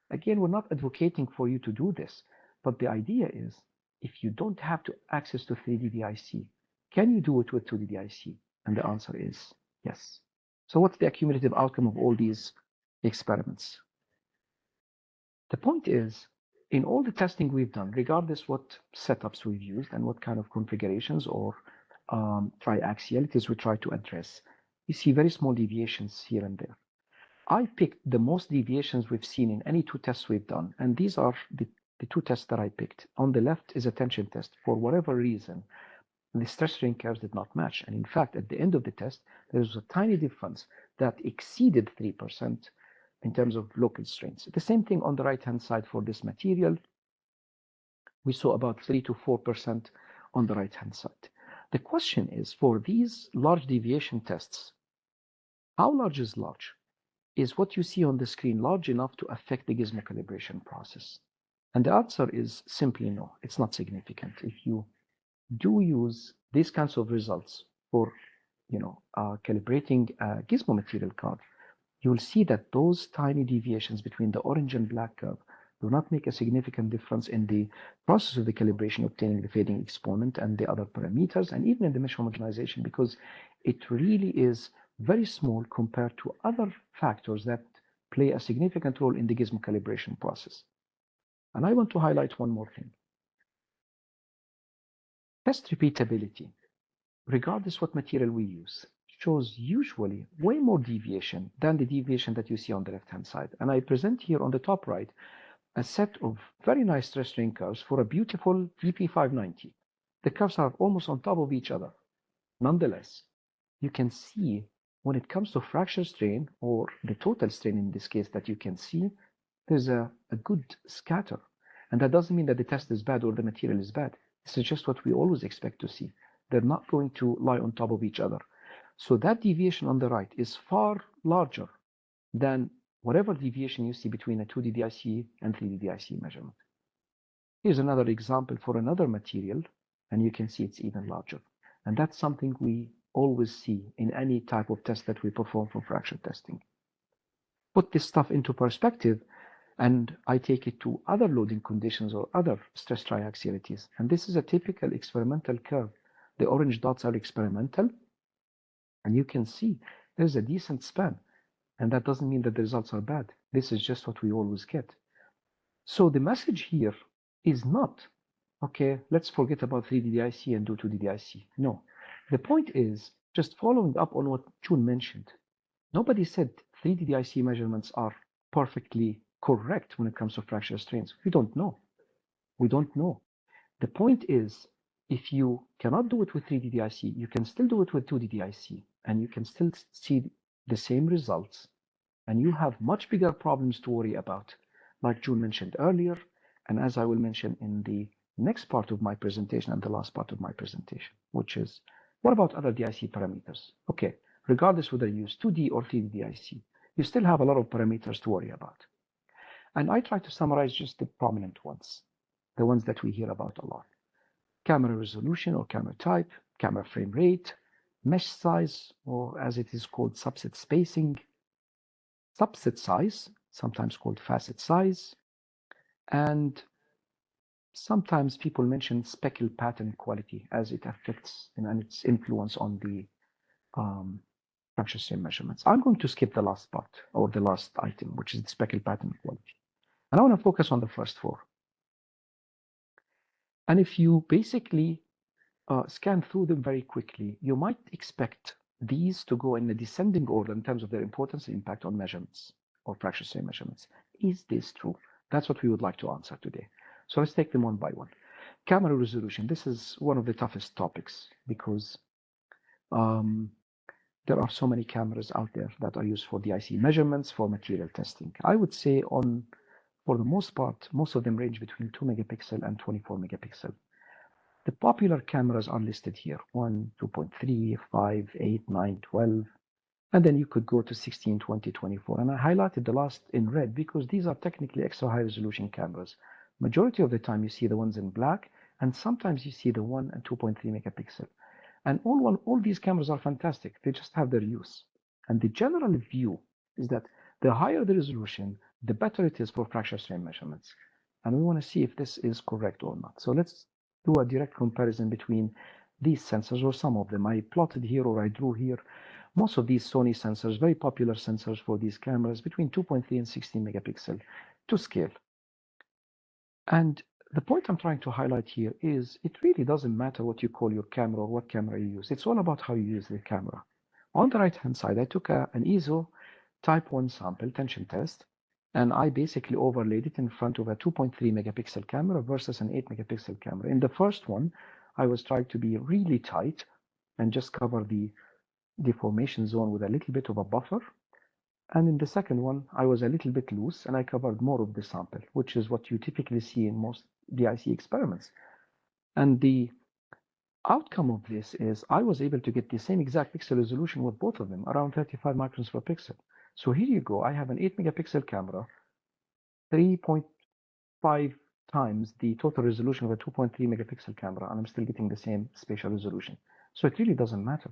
Again, we're not advocating for you to do this, but the idea is if you don't have access to 3D DIC, can you do it with 2D DIC? And the answer is yes. So what's the accumulative outcome of all these experiments? The point is, in all the testing we've done, regardless what setups we've used and what kind of configurations or triaxialities we try to address, you see very small deviations here and there. I picked the most deviations we've seen in any 2 tests we've done, and these are the 2 tests that I picked. On the left is a tension test. For whatever reason, the stress strain curves did not match. And in fact, at the end of the test, there was a tiny difference that exceeded 3% in terms of local strains. The same thing on the right-hand side for this material. We saw about 3 to 4% on the right-hand side. The question is, for these large deviation tests, how large is large? Is what you see on the screen large enough to affect the gizmo calibration process? And the answer is simply no, it's not significant. If you do use these kinds of results for calibrating a gizmo material card, you will see that those tiny deviations between the orange and black curve do not make a significant difference in the process of the calibration, obtaining the fading exponent and the other parameters, and even in the mesh homogenization, because it really is very small compared to other factors that play a significant role in the gizmo calibration process. And I want to highlight one more thing. Test repeatability, regardless what material we use, shows usually way more deviation than the deviation that you see on the left-hand side. And I present here on the top right a set of very nice stress strain curves for a beautiful EP590. The curves are almost on top of each other. Nonetheless, you can see when it comes to fracture strain, or the total strain in this case that you can see, there's a good scatter. And that doesn't mean that the test is bad or the material is bad. This is just what we always expect to see. They're not going to lie on top of each other. So that deviation on the right is far larger than whatever deviation you see between a 2D DIC and 3D DIC measurement. Here's another example for another material, and you can see it's even larger. And that's something we always see in any type of test that we perform for fracture testing. Put this stuff into perspective, and I take it to other loading conditions or other stress triaxialities. And this is a typical experimental curve. The orange dots are experimental, and you can see there's a decent span. And that doesn't mean that the results are bad. This is just what we always get. So the message here is not, okay, let's forget about 3D DIC and do 2D DIC. No, the point is just following up on what June mentioned. Nobody said 3D DIC measurements are perfectly correct when it comes to fracture strains. We don't know. We don't know. The point is, if you cannot do it with 3D DIC, you can still do it with 2D DIC, and you can still see the same results, and you have much bigger problems to worry about, like June mentioned earlier, and as I will mention in the next part of my presentation and the last part of my presentation, which is, what about other DIC parameters? Okay, regardless whether you use 2D or 3D DIC, you still have a lot of parameters to worry about. And I try to summarize just the prominent ones, the ones that we hear about a lot. Camera resolution or camera type, camera frame rate, mesh size, or as it is called, subset spacing, subset size, sometimes called facet size, and sometimes people mention speckle pattern quality as it affects and its influence on the fracture strain measurements. I'm going to skip the last part or the last item, which is the speckle pattern quality. And I want to focus on the first four. And if you basically scan through them very quickly, you might expect these to go in a descending order in terms of their importance and impact on measurements or fracture strain measurements. Is this true? That's what we would like to answer today. So let's take them one by one. Camera resolution. This is one of the toughest topics because there are so many cameras out there that are used for DIC measurements, for material testing. I would say for the most part, most of them range between 2 megapixel and 24 megapixel. The popular cameras are listed here, 1, 2.3, 5, 8, 9, 12, and then you could go to 16, 20, 24. And I highlighted the last in red because these are technically extra high resolution cameras. Majority of the time you see the ones in black, and sometimes you see the 1 and 2.3 megapixel. And all these cameras are fantastic. They just have their use. And the general view is that the higher the resolution, the better it is for fracture strain measurements. And we want to see if this is correct or not. So let's do a direct comparison between these sensors, or some of them. I plotted here or I drew here most of these Sony sensors, very popular sensors for these cameras, between 2.3 and 16 megapixel to scale. And the point I'm trying to highlight here is it really doesn't matter what you call your camera or what camera you use. It's all about how you use the camera. On the right-hand side, I took an ISO type 1 sample tension test, and I basically overlaid it in front of a 2.3 megapixel camera versus an 8 megapixel camera. In the first one, I was trying to be really tight and just cover the deformation zone with a little bit of a buffer. And in the second one, I was a little bit loose and I covered more of the sample, which is what you typically see in most DIC experiments. And the outcome of this is I was able to get the same exact pixel resolution with both of them, around 35 microns per pixel. So here you go. I have an 8 megapixel camera, 3.5 times the total resolution of a 2.3 megapixel camera, and I'm still getting the same spatial resolution. So it really doesn't matter.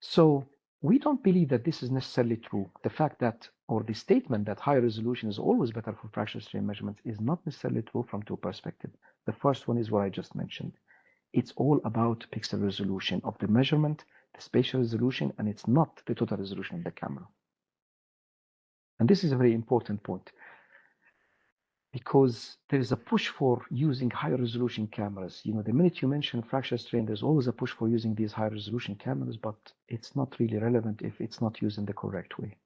So we don't believe that this is necessarily true. The fact that, or the statement that higher resolution is always better for fracture strain measurements is not necessarily true from two perspectives. The first one is what I just mentioned. It's all about pixel resolution of the measurement, the spatial resolution, and it's not the total resolution of the camera. And this is a very important point because there is a push for using higher resolution cameras. You know, the minute you mention fracture strain, there's always a push for using these high resolution cameras, but it's not really relevant if it's not used in the correct way.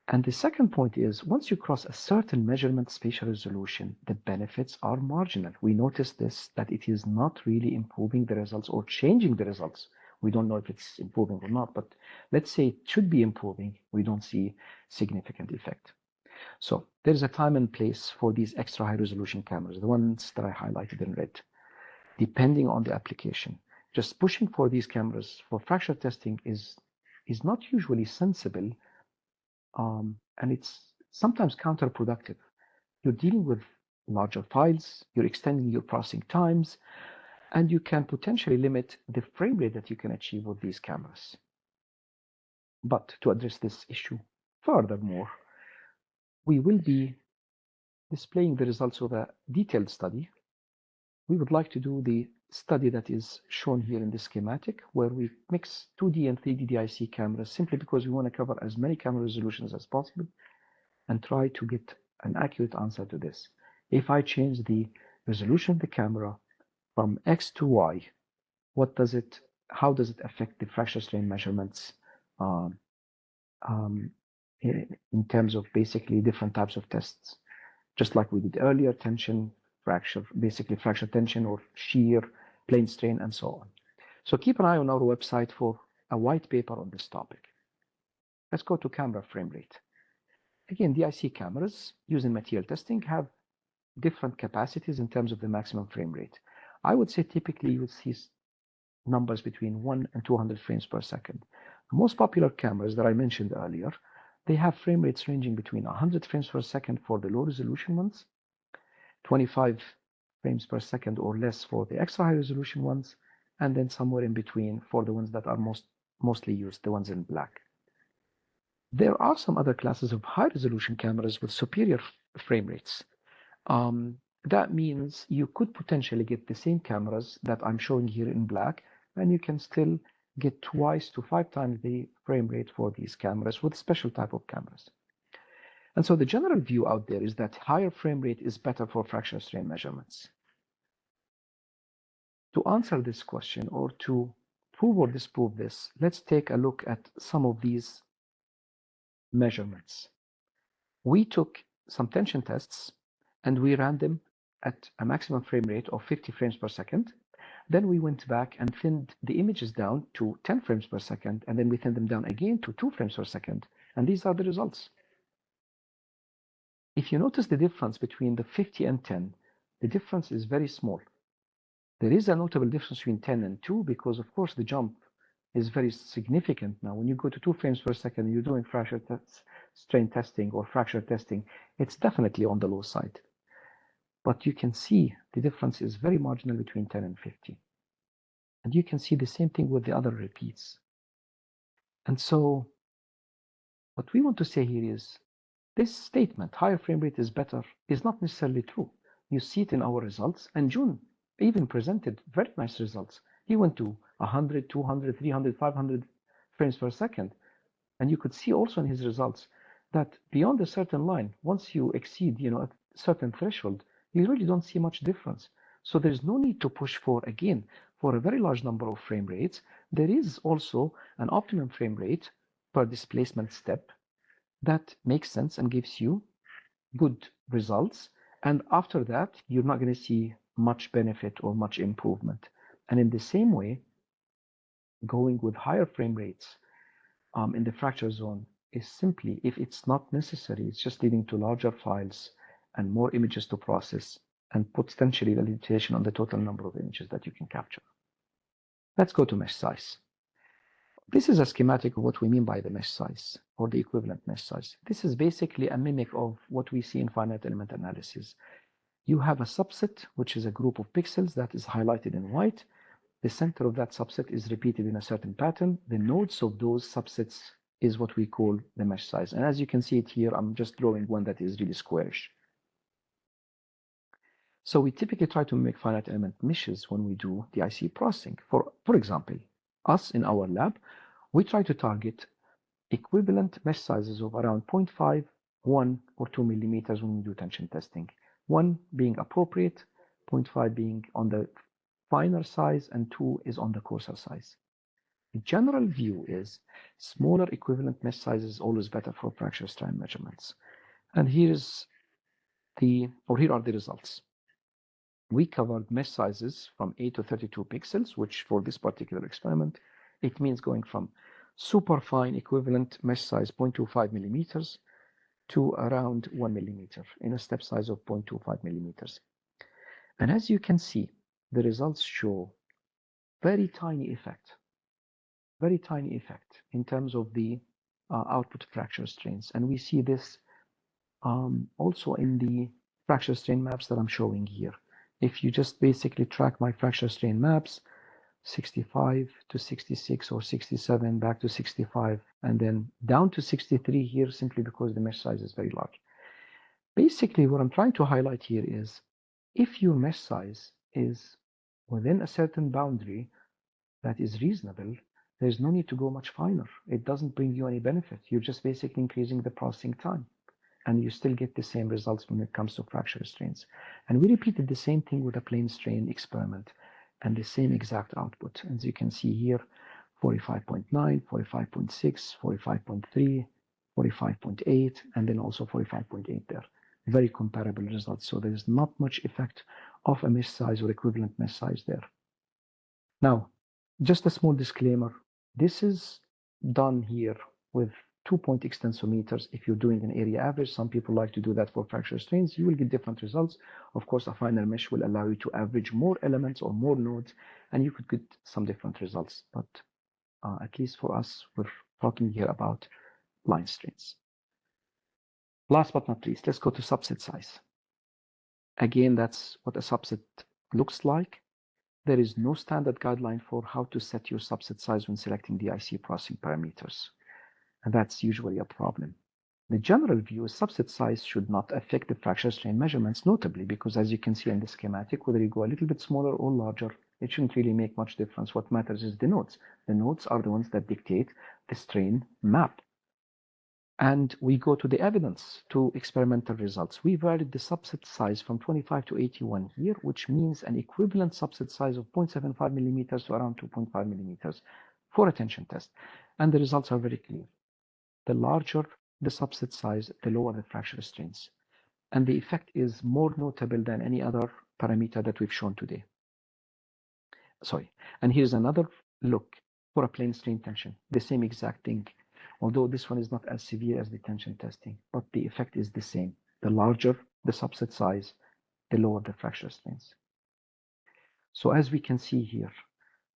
And the second point is, once you cross a certain measurement spatial resolution, the benefits are marginal. We notice this, that it is not really improving the results or changing the results. We don't know if it's improving or not, but let's say it should be improving. We don't see significant effect. So there's a time and place for these extra high resolution cameras, the ones that I highlighted in red, depending on the application. Just pushing for these cameras for fracture testing is not usually sensible and it's sometimes counterproductive. You're dealing with larger files, you're extending your processing times, and you can potentially limit the frame rate that you can achieve with these cameras. But to address this issue furthermore, we will be displaying the results of a detailed study. We would like to do the study that is shown here in this schematic, where we mix 2D and 3D DIC cameras simply because we want to cover as many camera resolutions as possible and try to get an accurate answer to this. If I change the resolution of the camera from X to Y, how does it affect the fracture strain measurements in terms of basically different types of tests? Just like we did earlier, tension, fracture, basically fracture tension or shear, plane strain, and so on. So keep an eye on our website for a white paper on this topic. Let's go to camera frame rate. Again, DIC cameras used in material testing have different capacities in terms of the maximum frame rate. I would say typically you would see numbers between 1 and 200 frames per second. The most popular cameras that I mentioned earlier, they have frame rates ranging between 100 frames per second for the low resolution ones, 25 frames per second or less for the extra high resolution ones, and then somewhere in between for the ones that are mostly used, the ones in black. There are some other classes of high resolution cameras with superior frame rates. That means you could potentially get the same cameras that I'm showing here in black, and you can still get 2 to 5 times the frame rate for these cameras with special type of cameras. And so the general view out there is that higher frame rate is better for fracture strain measurements. To answer this question, or to prove or disprove this, let's take a look at some of these measurements. We took some tension tests and we ran them at a maximum frame rate of 50 frames per second. Then we went back and thinned the images down to 10 frames per second, and then we thinned them down again to 2 frames per second. And these are the results. If you notice the difference between the 50 and 10, the difference is very small. There is a notable difference between 10 and 2 because, of course, the jump is very significant now. When you go to 2 frames per second and you're doing fracture strain testing or fracture testing, it's definitely on the low side. But you can see the difference is very marginal between 10 and 50. And you can see the same thing with the other repeats. And so what we want to say here is this statement, higher frame rate is better, is not necessarily true. You see it in our results, and June even presented very nice results. He went to 100, 200, 300, 500 frames per second. And you could see also in his results that beyond a certain line, once you exceed a certain threshold, you really don't see much difference. So there's no need to push for, again, for a very large number of frame rates. There is also an optimum frame rate per displacement step that makes sense and gives you good results. And after that, you're not going to see much benefit or much improvement. And in the same way, going with higher frame rates in the fracture zone is simply, if it's not necessary, it's just leading to larger files and more images to process and potentially a limitation on the total number of images that you can capture. Let's go to mesh size. This is a schematic of what we mean by the mesh size or the equivalent mesh size. This is basically a mimic of what we see in finite element analysis. You have a subset, which is a group of pixels that is highlighted in white. The center of that subset is repeated in a certain pattern. The nodes of those subsets is what we call the mesh size. And as you can see it here, I'm just drawing one that is really squarish. So we typically try to make finite element meshes when we do the DIC processing. For example, us in our lab, we try to target equivalent mesh sizes of around 0.5, 1, or 2 millimeters when we do tension testing. 1 being appropriate, 0.5 being on the finer size, and 2 is on the coarser size. The general view is smaller equivalent mesh size is always better for fracture strain measurements. And here are the results. We covered mesh sizes from 8 to 32 pixels, which for this particular experiment, it means going from super fine equivalent mesh size 0.25 millimeters to around 1 millimeter in a step size of 0.25 millimeters. And as you can see, the results show very tiny effect in terms of the output fracture strains. And we see this also in the fracture strain maps that I'm showing here. If you just basically track my fracture strain maps, 65 to 66 or 67 back to 65 and then down to 63 here simply because the mesh size is very large. Basically what I'm trying to highlight here is if your mesh size is within a certain boundary that is reasonable, there's no need to go much finer. It doesn't bring you any benefit. You're just basically increasing the processing time and you still get the same results when it comes to fracture strains. And we repeated the same thing with a plane strain experiment and the same exact output. As you can see here, 45.9, 45.6, 45.3, 45.8, and then also 45.8 there. Very comparable results. So there's not much effect of a mesh size or equivalent mesh size there. Now, just a small disclaimer. This is done here with 2-point extensometers. If you're doing an area average, some people like to do that for fracture strains. You will get different results. Of course, a finer mesh will allow you to average more elements or more nodes, and you could get some different results. But at least for us, we're talking here about line strains. Last but not least, let's go to subset size. Again, that's what a subset looks like. There is no standard guideline for how to set your subset size when selecting DIC processing parameters. And that's usually a problem. The general view is subset size should not affect the fracture strain measurements, notably because as you can see in the schematic, whether you go a little bit smaller or larger, it shouldn't really make much difference. What matters is the nodes. The nodes are the ones that dictate the strain map. And we go to the evidence to experimental results. We varied the subset size from 25 to 81 here, which means an equivalent subset size of 0.75 millimeters to around 2.5 millimeters for a tension test. And the results are very clear. The larger the subset size, the lower the fracture strains. And the effect is more notable than any other parameter that we've shown today. Sorry. And here's another look for a plane strain tension. The same exact thing. Although this one is not as severe as the tension testing, but the effect is the same. The larger the subset size, the lower the fracture strains. So as we can see here,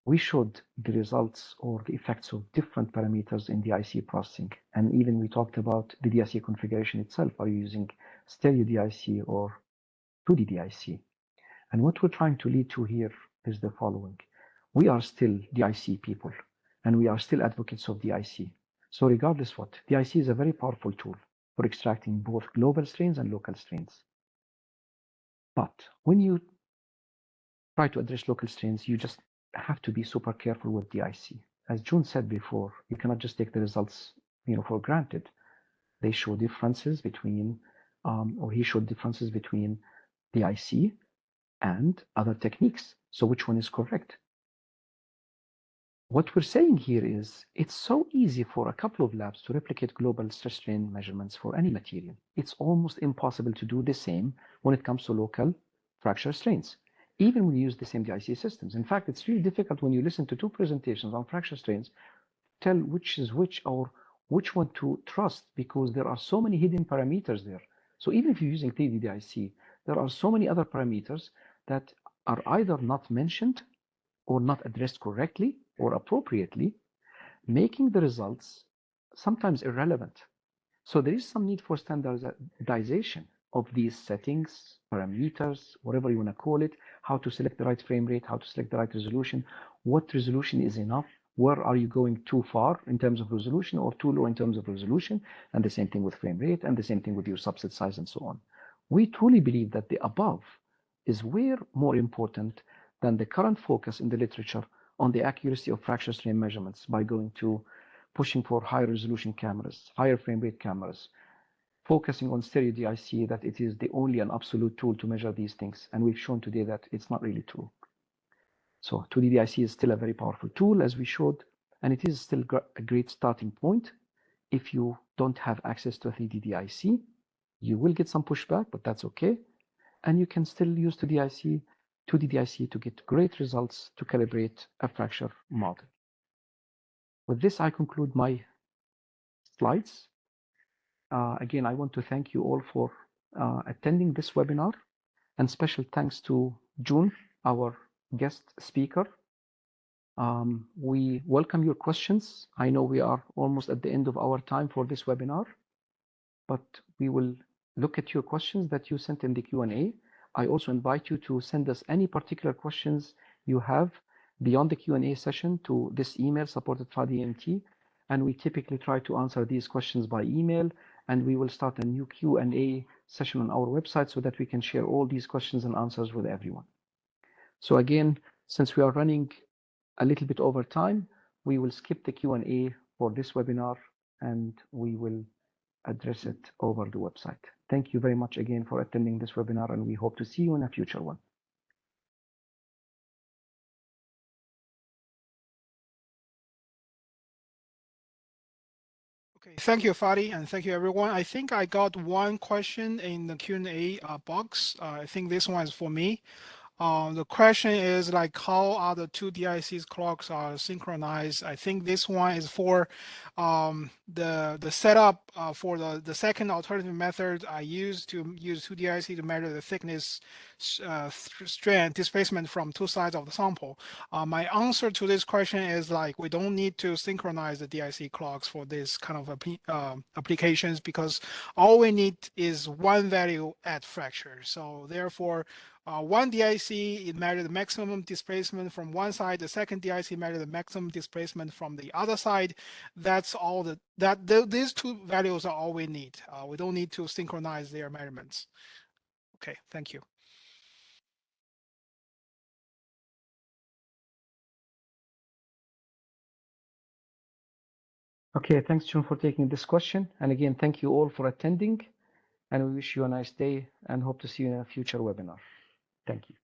we showed the results or the effects of different parameters in DIC processing. And even we talked about the DIC configuration itself. Are you using stereo DIC or 2D DIC? And what we're trying to lead to here is the following. We are still DIC people, and we are still advocates of DIC. So regardless what, DIC is a very powerful tool for extracting both global strains and local strains. But when you try to address local strains, you just have to be super careful with DIC. As June said before, you cannot just take the results, for granted. They show differences between, or he showed differences between DIC and other techniques. So which one is correct? What we're saying here is it's so easy for a couple of labs to replicate global stress strain measurements for any material. It's almost impossible to do the same when it comes to local fracture strains, even when you use the same DIC systems. In fact, it's really difficult when you listen to two presentations on fracture strains, tell which is which or which one to trust, because there are so many hidden parameters there. So even if you're using 3D DIC, there are so many other parameters that are either not mentioned or not addressed correctly or appropriately, making the results sometimes irrelevant. So there is some need for standardization of these settings, parameters, whatever you want to call it, how to select the right frame rate, how to select the right resolution, what resolution is enough, where are you going too far in terms of resolution or too low in terms of resolution, and the same thing with frame rate, and the same thing with your subset size and so on. We truly believe that the above is way more important than the current focus in the literature on the accuracy of fracture strain measurements by going to pushing for higher resolution cameras, higher frame rate cameras, focusing on stereo DIC, that it is the only and absolute tool to measure these things. And we've shown today that it's not really true. So 2D DIC is still a very powerful tool, as we showed, and it is still a great starting point. If you don't have access to a 3D DIC, you will get some pushback, but that's okay. And you can still use 2D DIC to get great results to calibrate a fracture model. With this, I conclude my slides. Again, I want to thank you all for attending this webinar, and special thanks to June, our guest speaker. We welcome your questions. I know we are almost at the end of our time for this webinar, but we will look at your questions that you sent in the Q&A. I also invite you to send us any particular questions you have beyond the Q&A session to this email, support@FADI-AMT, and we typically try to answer these questions by email, and we will start a new Q&A session on our website so that we can share all these questions and answers with everyone. So again, since we are running a little bit over time, we will skip the Q&A for this webinar, and we will address it over the website. Thank you very much again for attending this webinar, and we hope to see you in a future one. Okay, thank you, Fadi, and thank you, everyone. I think I got one question in the Q&A box. I think this one is for me. The question is like, how are the two DIC's clocks are synchronized? I think this one is for the setup for the second alternative method. I used to use two DIC to measure the thickness, strand displacement from two sides of the sample. My answer to this question is like, we don't need to synchronize the DIC clocks for this kind of applications, because all we need is one value at fracture. So therefore, one DIC, it measures the maximum displacement from one side. The second DIC measures the maximum displacement from the other side. That's all these two values are all we need. We don't need to synchronize their measurements. Okay, thank you. Okay, thanks, John, for taking this question. And again, thank you all for attending, and we wish you a nice day and hope to see you in a future webinar. Thank you.